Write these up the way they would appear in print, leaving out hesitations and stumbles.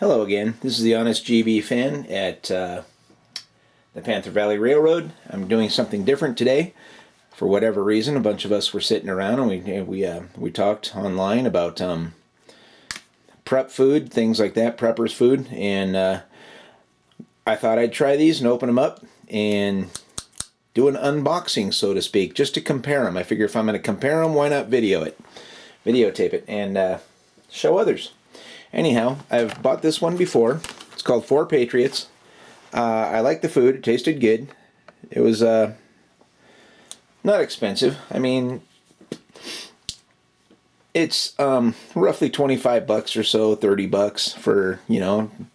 Hello again. This is the Honest GB fan at the Panther Valley Railroad. I'm doing something different today. For whatever reason, a bunch of us were sitting around and we talked online about prep food, things like that, preppers food, and I thought I'd try these and open them up and do an unboxing, so to speak, just to compare them. I figure if I'm going to compare them, why not videotape it, and show others. Anyhow, I've bought this one before. It's called MY Patriots. I like the food. It tasted good. It was not expensive. I mean, it's roughly 25 bucks or so, 30 bucks for,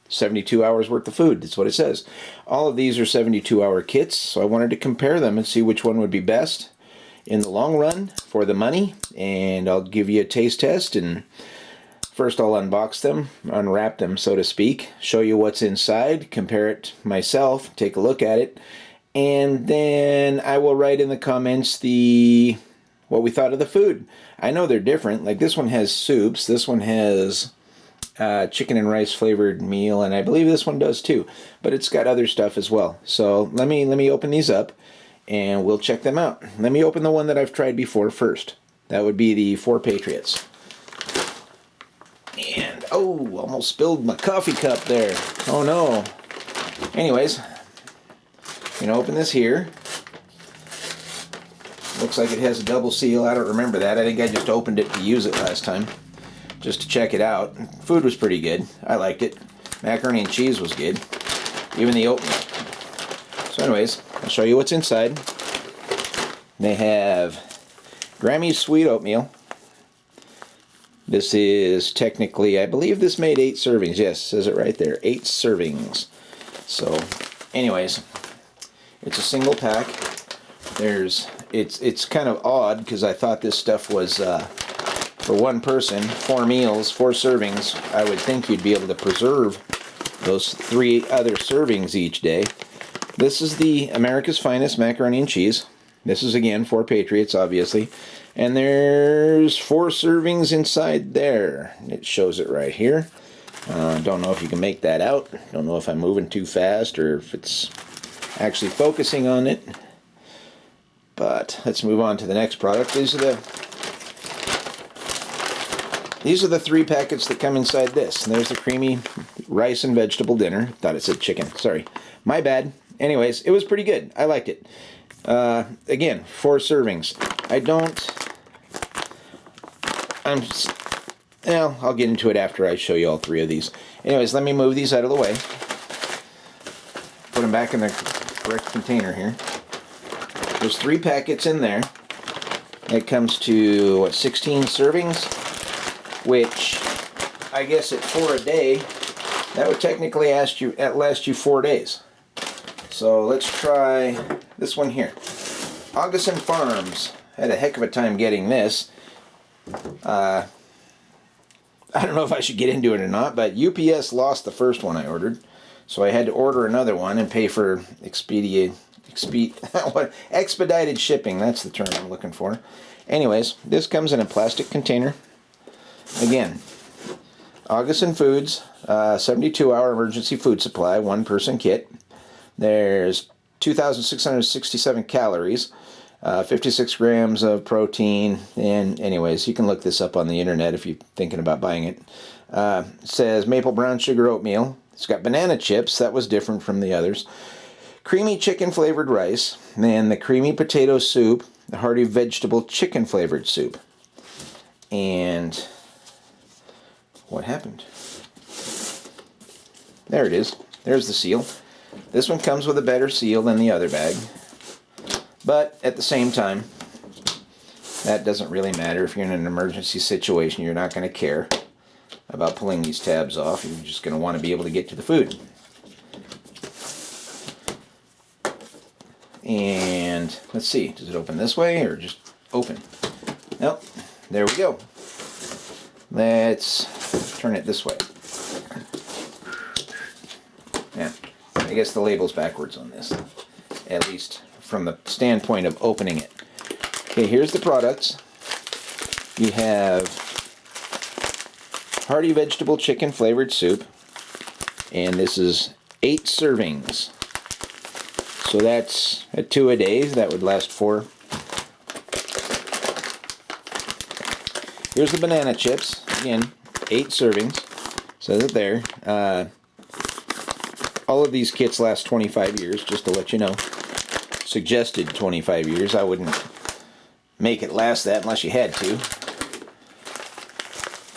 72 hours worth of food. That's what it says. All of these are 72-hour kits, so I wanted to compare them and see which one would be best in the long run for the money. And I'll give you a taste test, and first I'll unbox them, unwrap them, so to speak, show you what's inside, compare it myself, take a look at it, and then I will write in the comments what we thought of the food. I know they're different. Like, this one has soups, this one has chicken and rice flavored meal, and I believe this one does too, but it's got other stuff as well. So let me open these up and we'll check them out. Let me open the one that I've tried before first. That would be the MY Patriots. And, oh, almost spilled my coffee cup there. Oh no. Anyways, I'm going to open this here. Looks like it has a double seal. I don't remember that. I think I just opened it to use it last time, just to check it out. Food was pretty good. I liked it. Macaroni and cheese was good. Even the oatmeal. So anyways, I'll show you what's inside. They have Grammy's Sweet Oatmeal. This is technically, I believe this made 8 servings. Yes, it says it right there, 8 servings. So, anyways, it's a single pack. It's kind of odd because I thought this stuff was for one person, 4 meals, 4 servings. I would think you'd be able to preserve those 3 other servings each day. This is the America's Finest Macaroni and Cheese. This is, again, MY Patriots, obviously. And there's 4 servings inside there. It shows it right here. Don't know if you can make that out. Don't know if I'm moving too fast or if it's actually focusing on it. But let's move on to the next product. These are the 3 packets that come inside this. And there's the creamy rice and vegetable dinner. Thought it said chicken. Sorry. My bad. Anyways, it was pretty good. I liked it. Again, 4 servings. I'll get into it after I show you all 3 of these. Anyways, let me move these out of the way. Put them back in the correct container here. There's 3 packets in there. It comes to, what, 16 servings? Which, I guess at 4 a day, that would technically last you 4 days. So let's try this one here. Augason Farms. Had a heck of a time getting this. I don't know if I should get into it or not, but UPS lost the first one I ordered. So I had to order another one and pay for expedited shipping. That's the term I'm looking for. Anyways, this comes in a plastic container. Again, Augason Foods, 72-hour emergency food supply, 1-person kit. There's 2,667 calories, 56 grams of protein, and anyways, you can look this up on the internet if you're thinking about buying it. It says maple brown sugar oatmeal. It's got banana chips. That was different from the others. Creamy chicken flavored rice, and the creamy potato soup, the hearty vegetable chicken flavored soup. And what happened? There it is. There's the seal. This one comes with a better seal than the other bag. But at the same time, that doesn't really matter. If you're in an emergency situation, you're not going to care about pulling these tabs off. You're just going to want to be able to get to the food. And let's see, does it open this way or just open? Nope. There we go. Let's turn it this way. Yeah, I guess the label's backwards on this, at least from the standpoint of opening it. Okay, here's the products. You have hearty vegetable chicken flavored soup. And this is 8 servings. So that's at 2 a day. That would last 4. Here's the banana chips. Again, 8 servings. Says it there. All of these kits last 25 years, just to let you know. Suggested 25 years. I wouldn't make it last that unless you had to.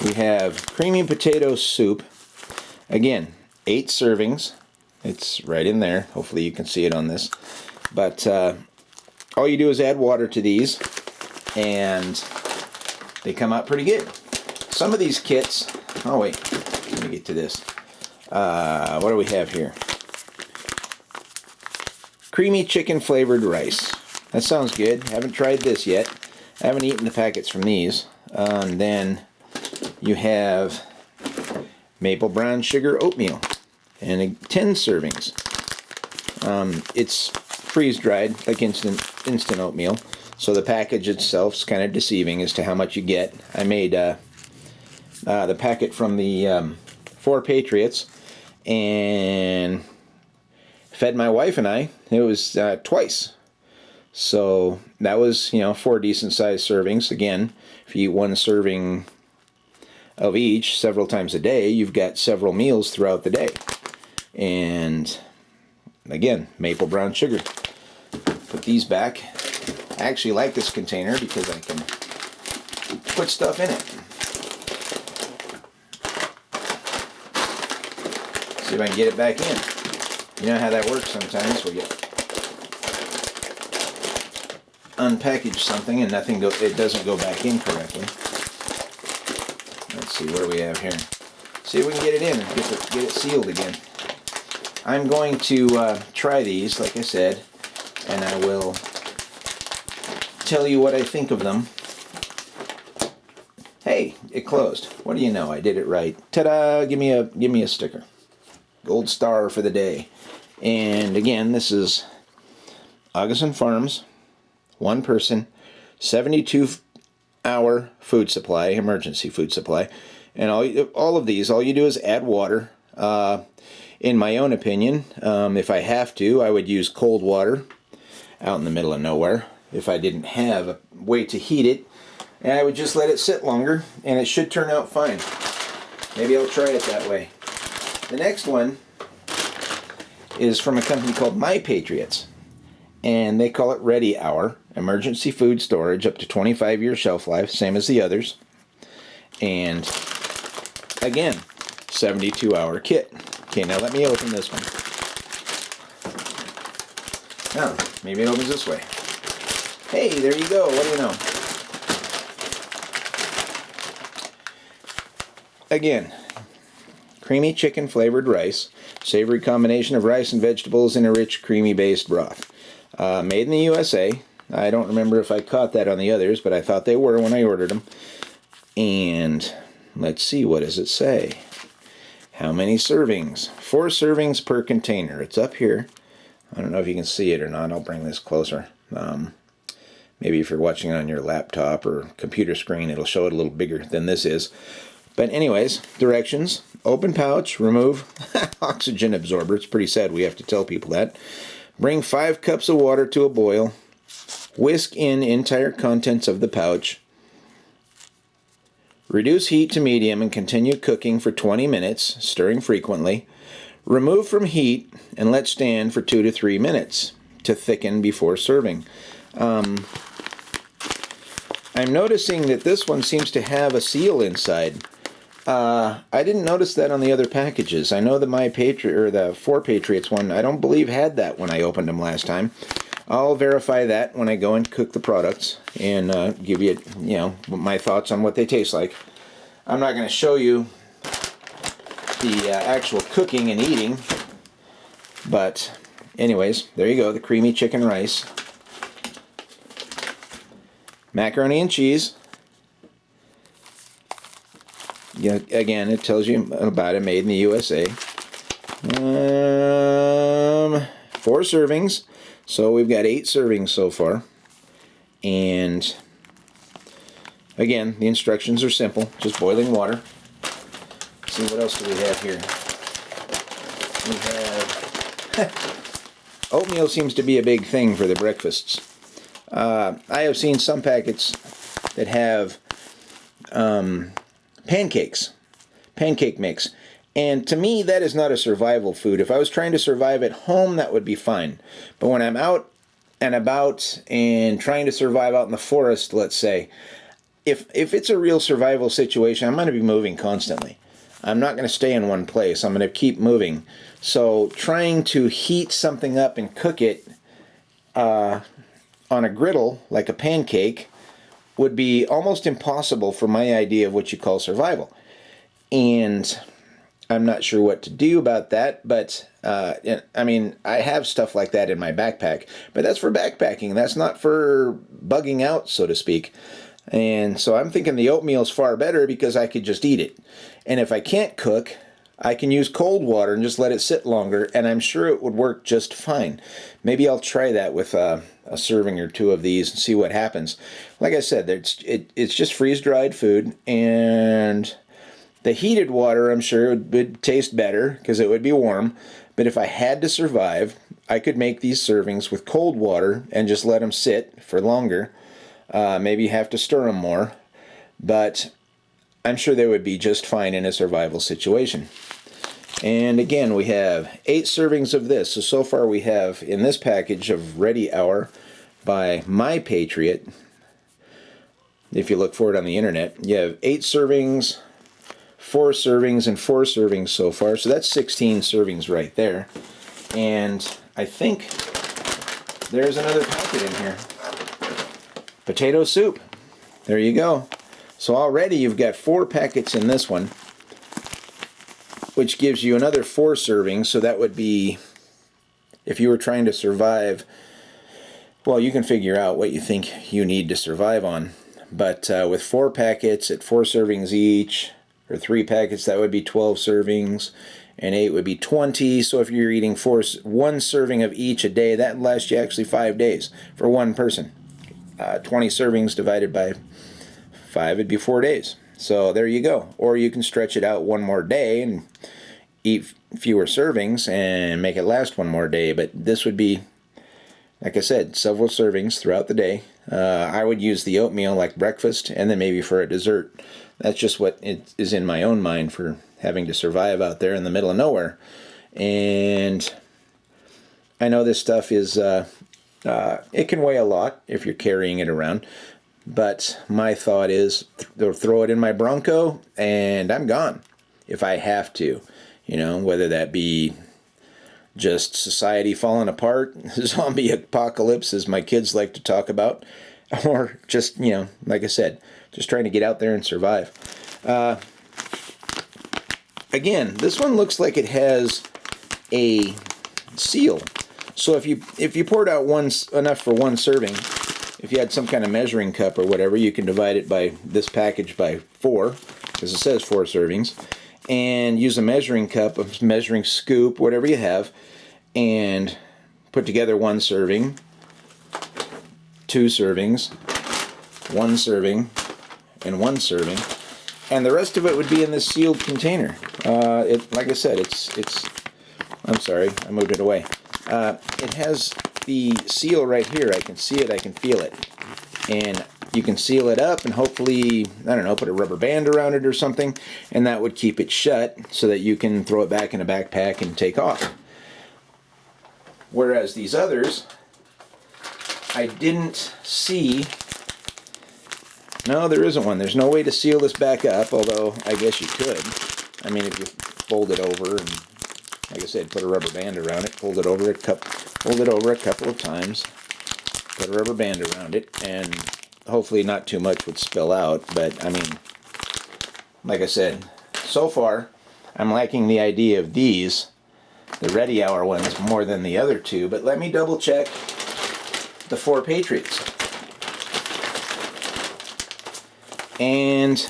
We have creamy potato soup. Again, 8 servings. It's right in there. Hopefully you can see it on this. But all you do is add water to these, and they come out pretty good. Some of these kits... Oh, wait. Let me get to this. What do we have here? Creamy chicken flavored rice. That sounds good. Haven't tried this yet. I haven't eaten the packets from these. And then you have maple brown sugar oatmeal. And 10 servings. It's freeze-dried, like instant oatmeal. So the package itself is kind of deceiving as to how much you get. I made the packet from the 4 Patriots and fed my wife and I. It was twice. So that was, 4 decent-sized servings. Again, if you eat 1 serving of each several times a day, you've got several meals throughout the day. And again, maple brown sugar. Put these back. I actually like this container because I can put stuff in it. See if I can get it back in. You know how that works sometimes. We'll unpackage something and it doesn't go back in correctly. Let's see, what do we have here? See if we can get it in and get it sealed again. I'm going to try these, like I said, and I will tell you what I think of them. Hey, it closed. What do you know? I did it right. Ta-da! Give me a sticker. Gold star for the day. And again, this is Augason Farms, 1 person, 72-hour food supply, emergency food supply. And all of these, all you do is add water. In my own opinion, if I have to, I would use cold water out in the middle of nowhere if I didn't have a way to heat it. And I would just let it sit longer, and it should turn out fine. Maybe I'll try it that way. The next one is from a company called My Patriots, and they call it Ready Hour, emergency food storage, up to 25-year shelf life, same as the others. And again, 72-hour kit. Okay, now let me open this one. Oh, maybe it opens this way. Hey, there you go. What do you know? Again, creamy chicken flavored rice, savory combination of rice and vegetables in a rich creamy based broth. Made in the USA. I don't remember if I caught that on the others, but I thought they were when I ordered them. And let's see, what does it say? How many servings? 4 servings per container. It's up here. I don't know if you can see it or not. I'll bring this closer. Maybe if you're watching it on your laptop or computer screen, it'll show it a little bigger than this is. But anyways, directions. Open pouch, remove oxygen absorber. It's pretty sad we have to tell people that. Bring 5 cups of water to a boil. Whisk in entire contents of the pouch. Reduce heat to medium and continue cooking for 20 minutes, stirring frequently. Remove from heat and let stand for 2 to 3 minutes to thicken before serving. I'm noticing that this one seems to have a seal inside. I didn't notice that on the other packages. I know the My Patriot or the 4 Patriots one, I don't believe had that when I opened them last time. I'll verify that when I go and cook the products and give you, my thoughts on what they taste like. I'm not going to show you the actual cooking and eating, but anyways, there you go, the creamy chicken rice. Macaroni and cheese. Yeah, again, it tells you about it, made in the USA. 4 servings. So we've got 8 servings so far. And again, the instructions are simple. Just boiling water. Let's see, what else do we have here? We have oatmeal seems to be a big thing for the breakfasts. I have seen some packets that have pancakes, pancake mix. And to me, that is not a survival food. If I was trying to survive at home, that would be fine. But when I'm out and about and trying to survive out in the forest, let's say, if it's a real survival situation, I'm going to be moving constantly. I'm not going to stay in one place. I'm going to keep moving. So trying to heat something up and cook it on a griddle, like a pancake, would be almost impossible for my idea of what you call survival. And I'm not sure what to do about that, but I mean, I have stuff like that in my backpack, but that's for backpacking. That's not for bugging out, so to speak. And so I'm thinking the oatmeal's far better because I could just eat it. And if I can't cook, I can use cold water and just let it sit longer, and I'm sure it would work just fine. Maybe I'll try that with a serving or two of these and see what happens. Like I said, it's just freeze-dried food, and the heated water, I'm sure, would taste better because it would be warm. But if I had to survive, I could make these servings with cold water and just let them sit for longer. Maybe have to stir them more. But I'm sure they would be just fine in a survival situation. And again, we have 8 servings of this. So far we have in this package of Ready Hour by My Patriot. If you look for it on the internet, you have 8 servings, 4 servings, and 4 servings so far. So that's 16 servings right there. And I think there's another packet in here. Potato soup. There you go. So already you've got 4 packets in this one, which gives you another 4 servings. So that would be, if you were trying to survive, well, you can figure out what you think you need to survive on. But with 4 packets at 4 servings each, or 3 packets, that would be 12 servings, and 8 would be 20. So if you're eating 1 serving of each a day, that lasts you actually 5 days for one person. 20 servings divided by 5 would be 4 days. So there you go. Or you can stretch it out one more day and eat fewer servings and make it last one more day. But this would be, like I said, several servings throughout the day. I would use the oatmeal like breakfast and then maybe for a dessert. That's just what it is in my own mind for having to survive out there in the middle of nowhere. And I know this stuff is, it can weigh a lot if you're carrying it around. But my thought is throw it in my Bronco and I'm gone if I have to. You know, whether that be just society falling apart, zombie apocalypse as my kids like to talk about, or just, you know, like I said, just trying to get out there and survive. Again, this one looks like it has a seal. So if you poured out enough for 1 serving, if you had some kind of measuring cup or whatever, you can divide it by this package by 4, because it says 4 servings, and use a measuring cup, a measuring scoop, whatever you have, and put together 1 serving, 2 servings, 1 serving, and 1 serving, and the rest of it would be in this sealed container. Like I said, it's. I'm sorry, I moved it away. It has the seal right here. I can see it, I can feel it, and you can seal it up and hopefully, I don't know, put a rubber band around it or something, and that would keep it shut so that you can throw it back in a backpack and take off. Whereas these others, I didn't see. No, there isn't one. There's no way to seal this back up, although I guess you could. I mean, if you fold it over and, like I said, put a rubber band around it, fold it over a couple of times, put a rubber band around it, and hopefully not too much would spill out. But I mean, like I said, so far I'm liking the idea of these, the Ready Hour ones, more than the other 2. But let me double check the 4 Patriots. And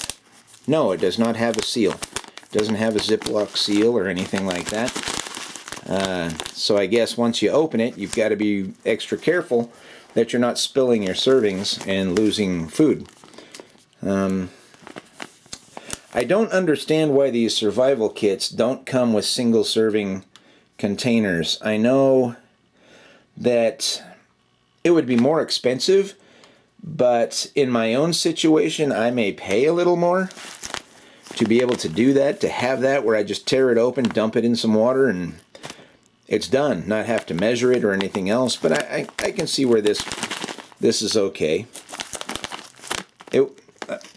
no, it does not have a seal. It doesn't have a Ziploc seal or anything like that. So I guess once you open it, you've got to be extra careful that you're not spilling your servings and losing food. I don't understand why these survival kits don't come with single serving containers. I know that it would be more expensive, but in my own situation, I may pay a little more to be able to do that, to have that where I just tear it open, dump it in some water, and it's done. Not have to measure it or anything else. But I can see where this is okay.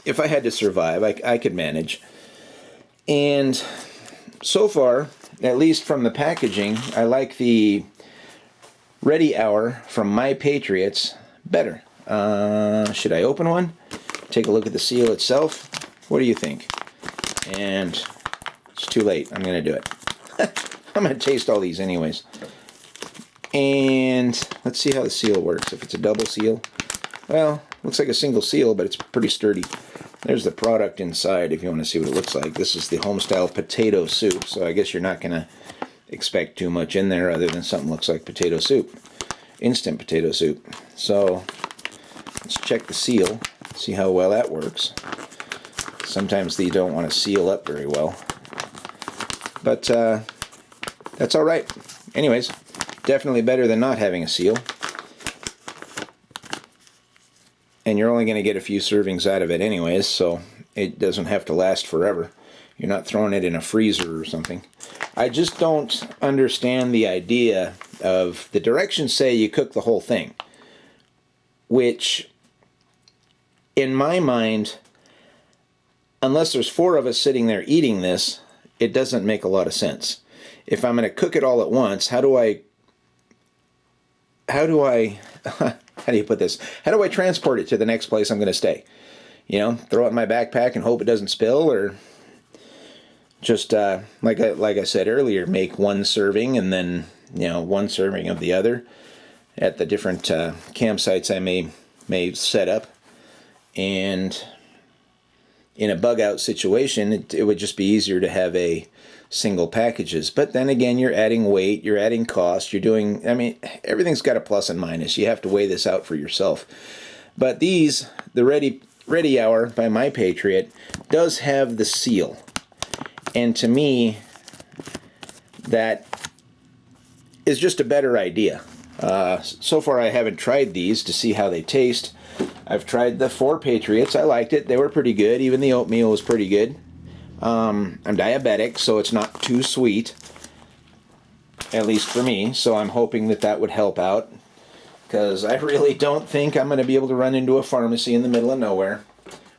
If I had to survive, I could manage. And so far, at least from the packaging, I like the Ready Hour from My Patriots better. Should I open one? Take a look at the seal itself. What do you think? And it's too late. I'm going to do it. I'm going to taste all these anyways. And let's see how the seal works. If it's a double seal. Well, looks like a single seal, but it's pretty sturdy. There's the product inside if you want to see what it looks like. This is the homestyle potato soup, so I guess you're not going to expect too much in there other than something that looks like potato soup. Instant potato soup. So let's check the seal, see how well that works. Sometimes they don't want to seal up very well. But that's all right. Anyways, definitely better than not having a seal. And you're only going to get a few servings out of it anyways, so it doesn't have to last forever. You're not throwing it in a freezer or something. I just don't understand the idea of the directions say you cook the whole thing, which in my mind, unless there's 4 of us sitting there eating this, it doesn't make a lot of sense. If I'm going to cook it all at once, how do I how do you put this? How do I transport it to the next place I'm going to stay? You know, throw it in my backpack and hope it doesn't spill, or just like I said earlier, make one serving and then, you know, one serving of the other at the different campsites I may set up. And in a bug out situation, it would just be easier to have a single packages. But then again, you're adding weight, you're adding cost, you're doing, I mean, everything's got a plus and minus. You have to weigh this out for yourself. But these, the Ready Hour by My Patriot, does have the seal. And to me, that is just a better idea. So far I haven't tried these to see how they taste. I've tried the 4 Patriots. I liked it. They were pretty good. Even the oatmeal was pretty good. I'm diabetic, so it's not too sweet, at least for me. So I'm hoping that that would help out, because I really don't think I'm going to be able to run into a pharmacy in the middle of nowhere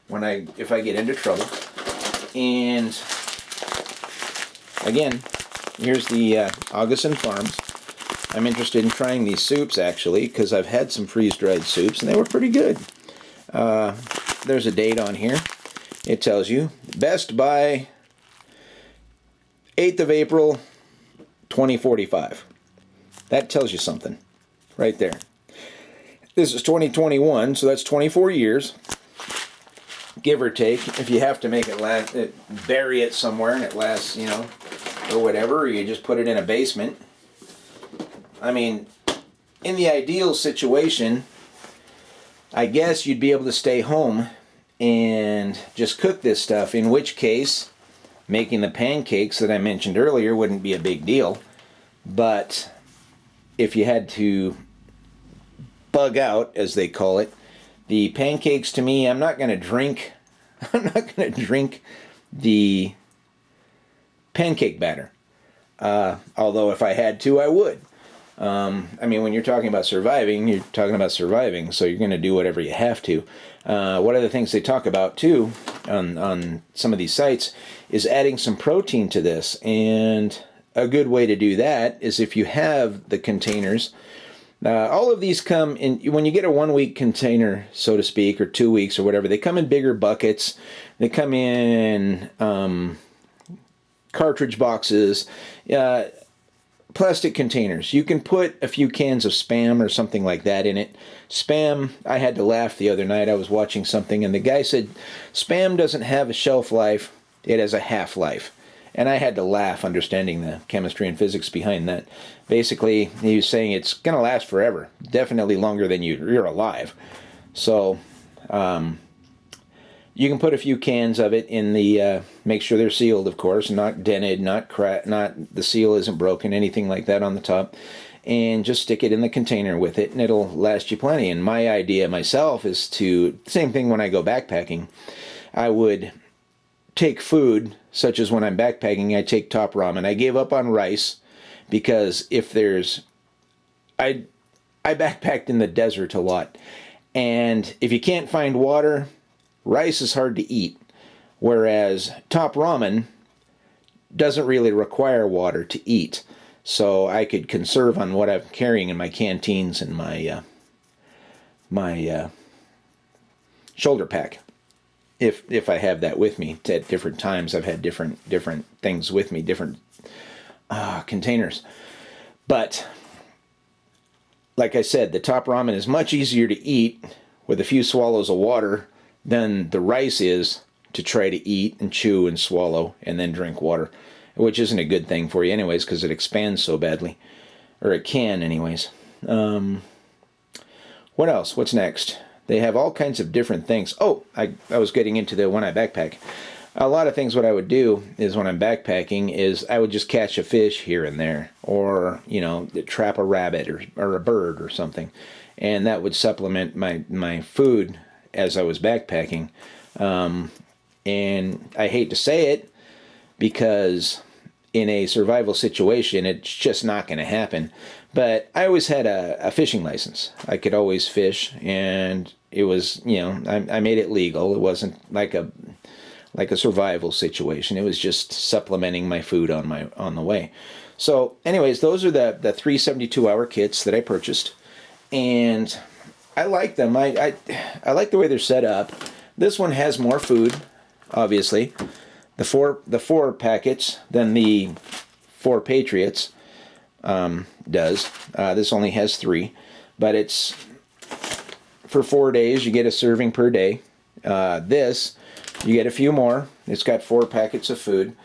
if I get into trouble. And again, here's the Augason Farms. I'm interested in trying these soups, actually, because I've had some freeze-dried soups, and they were pretty good. There's a date on here. It tells you, best by 8th of April, 2045. That tells you something, right there. This is 2021, so that's 24 years, give or take. If you have to make it last, bury it somewhere and it lasts, you know, or whatever, or you just put it in a basement. I mean, in the ideal situation, I guess you'd be able to stay home and just cook this stuff, in which case making the pancakes that I mentioned earlier wouldn't be a big deal. But if you had to bug out, as they call it, the pancakes, to me, I'm not going to drink the pancake batter. Although if I had to, I would. I mean, when you're talking about surviving, so you're going to do whatever you have to. One of the things they talk about, too, on some of these sites, is adding some protein to this. And a good way to do that is if you have the containers. All of these come in, when you get a 1-week container, so to speak, or 2 weeks or whatever, they come in bigger buckets. They come in cartridge boxes, plastic containers. You can put a few cans of Spam or something like that in it. Spam, I had to laugh the other night. I was watching something and the guy said, Spam doesn't have a shelf life, it has a half-life. And I had to laugh, understanding the chemistry and physics behind that. Basically, he was saying it's going to last forever. Definitely longer than you're alive. So, You can put a few cans of it in the, make sure they're sealed, of course, not dented, not the seal isn't broken, anything like that on the top. And just stick it in the container with it, and it'll last you plenty. And my idea myself is to, same thing when I go backpacking, I would take food, such as when I'm backpacking, I take top ramen. I gave up on rice because if there's, I backpacked in the desert a lot. And if you can't find water, rice is hard to eat, whereas top ramen doesn't really require water to eat. So I could conserve on what I'm carrying in my canteens and my shoulder pack. If I have that with me at different times, I've had different things with me, different containers. But like I said, the top ramen is much easier to eat with a few swallows of water than the rice is to try to eat and chew and swallow and then drink water, which isn't a good thing for you anyways because it expands so badly. Or it can anyways. What else? What's next? They have all kinds of different things. Oh, I was getting into the when I backpack. A lot of things what I would do is when I'm backpacking is I would just catch a fish here and there, or, you know, trap a rabbit or a bird or something. And that would supplement my food as I was backpacking. And I hate to say it because in a survival situation, it's just not going to happen. But I always had a fishing license. I could always fish, and it was, you know, I made it legal. It wasn't like a survival situation. It was just supplementing my food on the way. So anyways, those are the 3 72-hour kits that I purchased, and I like them. I like the way they're set up. This one has more food, obviously, the four packets than the 4 Patriots does. This only has 3, but it's for 4 days. You get a serving per day. This, you get a few more. It's got 4 packets of food.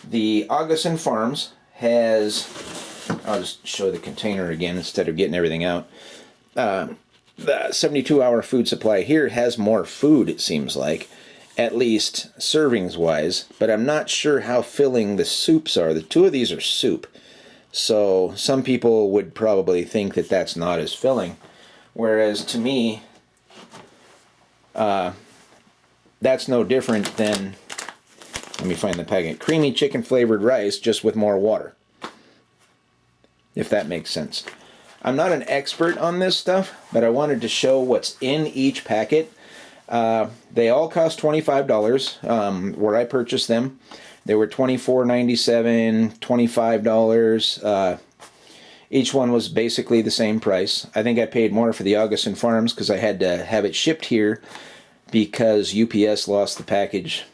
The Augason Farms has, I'll just show the container again instead of getting everything out. The 72-hour food supply here has more food, it seems like, at least servings-wise, but I'm not sure how filling the soups are. The 2 of these are soup, so some people would probably think that that's not as filling, whereas to me, that's no different than, let me find the packet, creamy chicken flavored rice just with more water, if that makes sense. I'm not an expert on this stuff, but I wanted to show what's in each packet. They all cost $25 where I purchased them. They were $24.97, $25. Each one was basically the same price. I think I paid more for the Augason Farms because I had to have it shipped here because UPS lost the package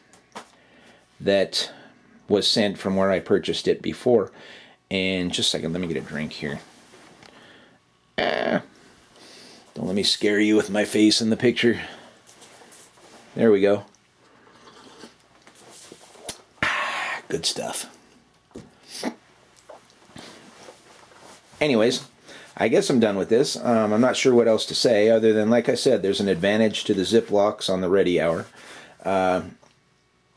that was sent from where I purchased it before. And just a second, let me get a drink here. Don't let me scare you with my face in the picture. There we go. Good stuff. Anyways, I guess I'm done with this. I'm not sure what else to say other than, like I said, there's an advantage to the Ziplocs on the Ready Hour. I've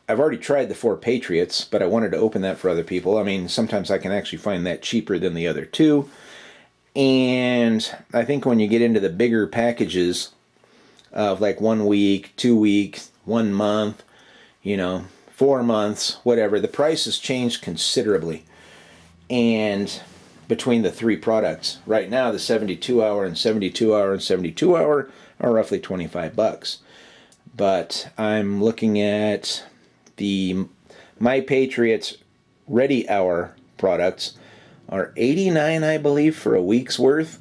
already tried the 4 Patriots, but I wanted to open that for other people. I mean, sometimes I can actually find that cheaper than the other 2. And I think when you get into the bigger packages of like 1 week, 2 weeks, 1 month, you know, 4 months, whatever, the price has changed considerably. And between the 3 products, right now the 72-hour and 72-hour and 72-hour are roughly $25. But I'm looking at the My Patriots Ready Hour products are $89, I believe, for a week's worth.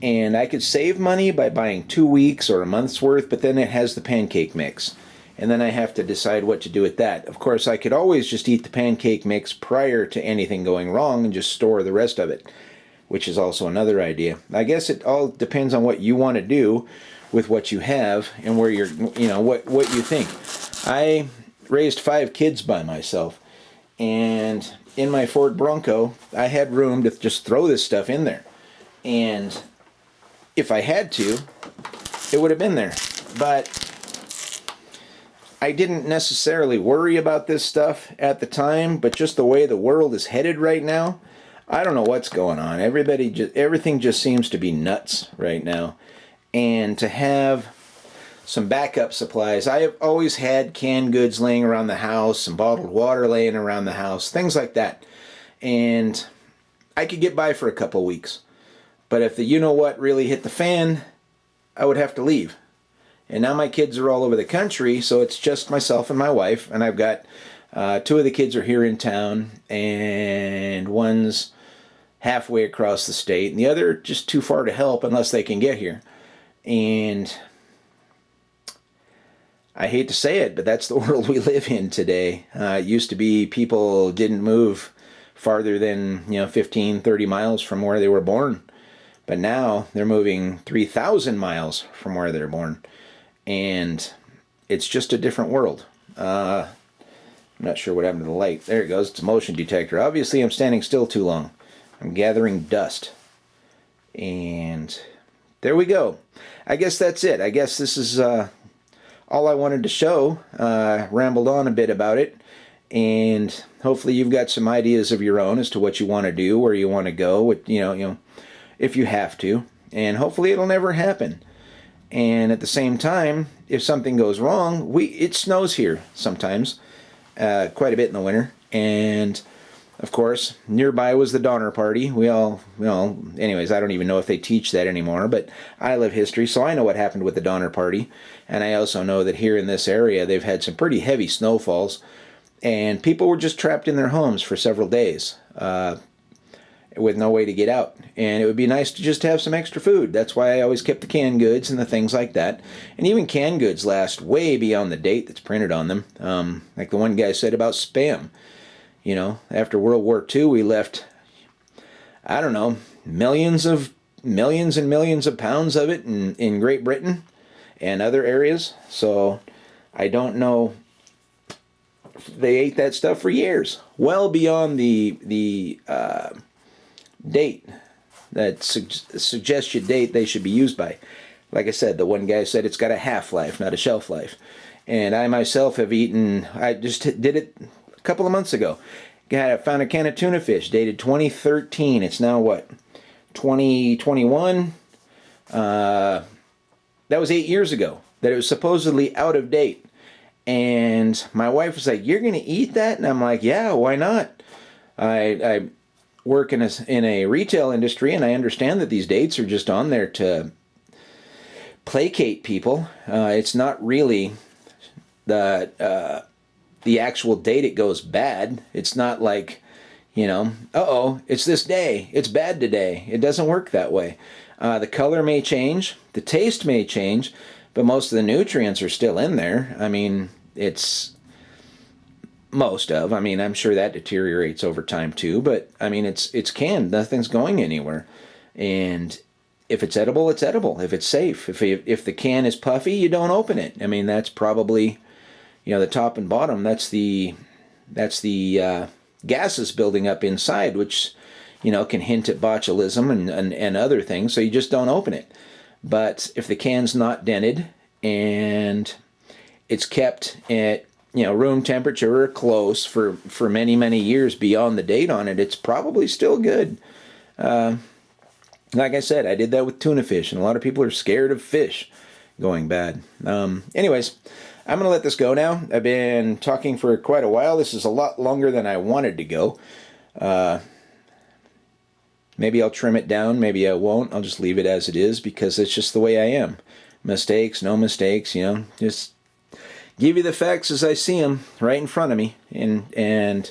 And I could save money by buying 2 weeks or a month's worth, but then it has the pancake mix. And then I have to decide what to do with that. Of course, I could always just eat the pancake mix prior to anything going wrong and just store the rest of it, which is also another idea. I guess it all depends on what you want to do with what you have and where you're, you know, what you think. I raised 5 kids by myself, and in my Ford Bronco, I had room to just throw this stuff in there. And if I had to, it would have been there. But I didn't necessarily worry about this stuff at the time, but just the way the world is headed right now, I don't know what's going on. Everything just seems to be nuts right now. And to have some backup supplies, I have always had canned goods laying around the house, some bottled water laying around the house, things like that. And I could get by for a couple weeks. But if the you-know-what really hit the fan, I would have to leave. And now my kids are all over the country, so it's just myself and my wife. And I've got two of the kids are here in town, and one's halfway across the state, and the other just too far to help unless they can get here. And I hate to say it, but that's the world we live in today. It used to be people didn't move farther than 15, 30 miles from where they were born. But now they're moving 3,000 miles from where they're born. And it's just a different world. I'm not sure what happened to the light. There it goes. It's a motion detector. Obviously, I'm standing still too long. I'm gathering dust. And there we go. I guess that's it. I guess this is all I wanted to show. Rambled on a bit about it. And hopefully you've got some ideas of your own as to what you want to do, where you want to go, if you have to. And hopefully it'll never happen. And at the same time, if something goes wrong, it snows here sometimes, quite a bit in the winter. And of course, nearby was the Donner Party. Anyways, I don't even know if they teach that anymore, but I love history, so I know what happened with the Donner Party. And I also know that here in this area, they've had some pretty heavy snowfalls, and people were just trapped in their homes for several days with no way to get out. And it would be nice to just have some extra food. That's why I always kept the canned goods and the things like that. And even canned goods last way beyond the date that's printed on them. Like the one guy said about Spam. After World War II, we left, I don't know, millions and millions of pounds of it in Great Britain and other areas. So I don't know. They ate that stuff for years, well beyond the date, that suggested date they should be used by. Like I said, the one guy said it's got a half-life, not a shelf life. And I myself have eaten, I just did it a couple of months ago. I found a can of tuna fish dated 2013. It's now what, 2021? That was 8 years ago that it was supposedly out of date. And my wife was like, "You're going to eat that?" And I'm like, "Yeah, why not?" I work in a retail industry, and I understand that these dates are just on there to placate people. It's not really the actual date it goes bad. It's not like, it's this day, it's bad today. It doesn't work that way. The color may change, the taste may change, but most of the nutrients are still in there. I mean, I'm sure that deteriorates over time too, but I mean, it's canned. Nothing's going anywhere. And if it's edible, it's edible. If it's safe. If the can is puffy, you don't open it. I mean, that's probably, the top and bottom. That's the gases building up inside, which, can hint at botulism and other things. So you just don't open it. But if the can's not dented and it's kept at room temperature or close for many, many years beyond the date on it, it's probably still good. Like I said, I did that with tuna fish, and a lot of people are scared of fish going bad. Anyways, I'm going to let this go now. I've been talking for quite a while. This is a lot longer than I wanted to go. Maybe I'll trim it down. Maybe I won't. I'll just leave it as it is because it's just the way I am. Mistakes, no mistakes, just give you the facts as I see them right in front of me. And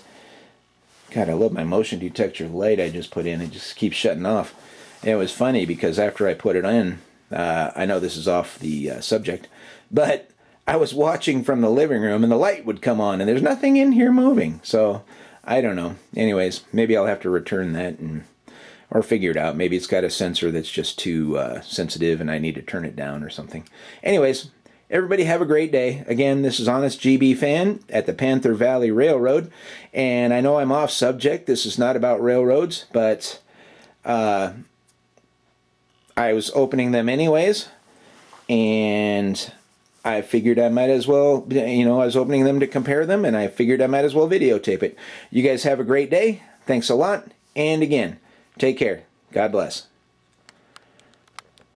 God, I love my motion detector light I just put in. It just keeps shutting off. And it was funny because after I put it in, I know this is off the subject, but I was watching from the living room and the light would come on and there's nothing in here moving. So I don't know. Anyways, maybe I'll have to return that or figure it out. Maybe it's got a sensor that's just too sensitive and I need to turn it down or something. Anyways, everybody have a great day. Again, this is Honest GB Fan at the Panther Valley Railroad. And I know I'm off subject. This is not about railroads, but I was opening them anyways. And I figured I might as well, I was opening them to compare them, and I figured I might as well videotape it. You guys have a great day. Thanks a lot. And again, take care. God bless.